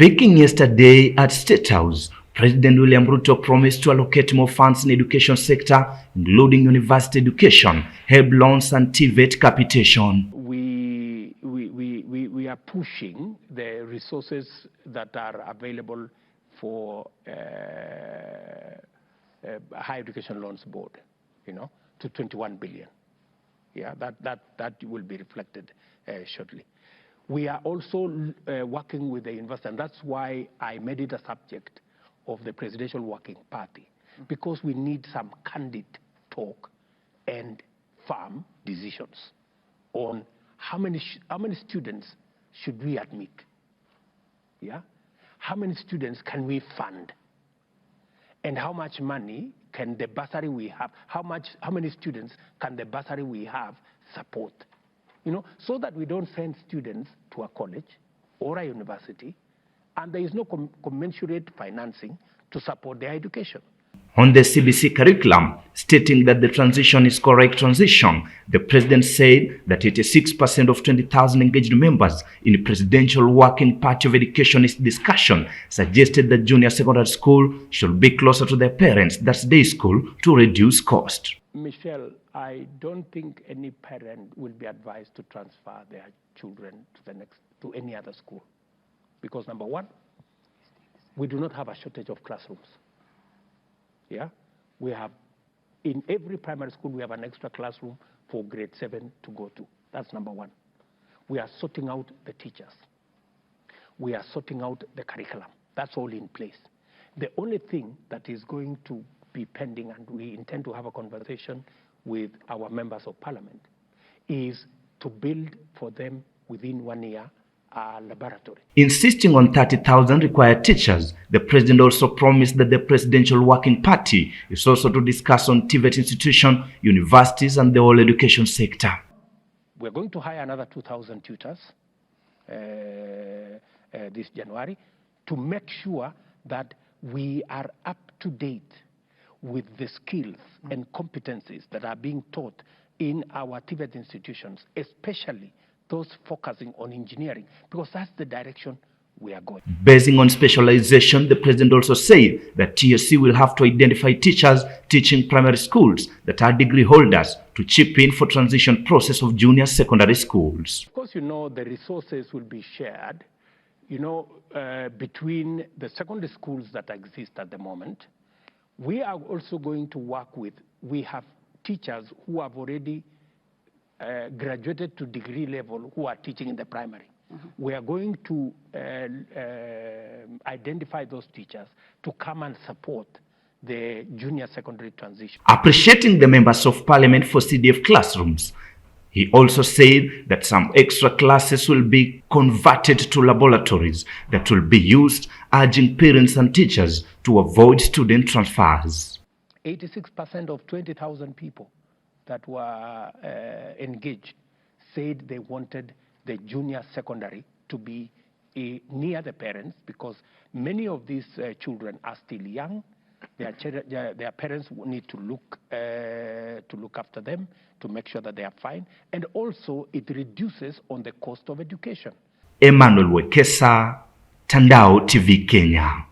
Speaking yesterday at State House, President William Ruto promised to allocate more funds in education sector, including university education, help loans and TVET capitation. We are pushing the resources that are available for Higher Education Loans Board, to 21 billion. Yeah, that will be reflected shortly. We are also working with the university, and that's why I made it a subject of the Presidential Working Party, because we need some candid talk and firm decisions on how many students should we admit, yeah? How many students can we fund? And how much money can the bursary we have, how many students can the bursary we have support? So that we don't send students to a college or a university and there is no commensurate financing to support their education. On the CBC curriculum, stating that the transition is correct transition, the president said that 86% of 20,000 engaged members in the Presidential Working Party of Educationist discussion suggested that junior secondary school should be closer to their parents, that's day school, to reduce cost. Michelle, I don't think any parent will be advised to transfer their children to any other school. Because number one, we do not have a shortage of classrooms. Yeah, we have, in every primary school, we have an extra classroom for grade 7 to go to. That's number one. We are sorting out the teachers. We are sorting out the curriculum. That's all in place. The only thing that is going to be pending, and we intend to have a conversation with our members of parliament, is to build for them within 1 year a laboratory. Insisting on 30,000 required teachers, the president also promised that the Presidential Working Party is also to discuss on TVET institution, universities and the whole education sector. We're going to hire another 2,000 tutors this January to make sure that we are up to date with the skills and competencies that are being taught in our TVET institutions, especially those focusing on engineering, because that's the direction we are going. Basing on specialization, the president also said that TSC will have to identify teachers teaching primary schools that are degree holders to chip in for transition process of junior secondary schools. Of course, the resources will be shared, between the secondary schools that exist at the moment. We are also going to work with, we have teachers who have already graduated to degree level who are teaching in the primary. We are going to identify those teachers to come and support the junior secondary transition. Appreciating the members of parliament for CDF classrooms, he also said that some extra classes will be converted to laboratories that will be used, urging parents and teachers to avoid student transfers. 86% of 20,000 people that were engaged said they wanted the junior secondary to be near the parents, because many of these children are still young. Their parents need to look after them, to make sure that they are fine, and also it reduces on the cost of education. Emmanuel Wekesa, Tandao TV Kenya.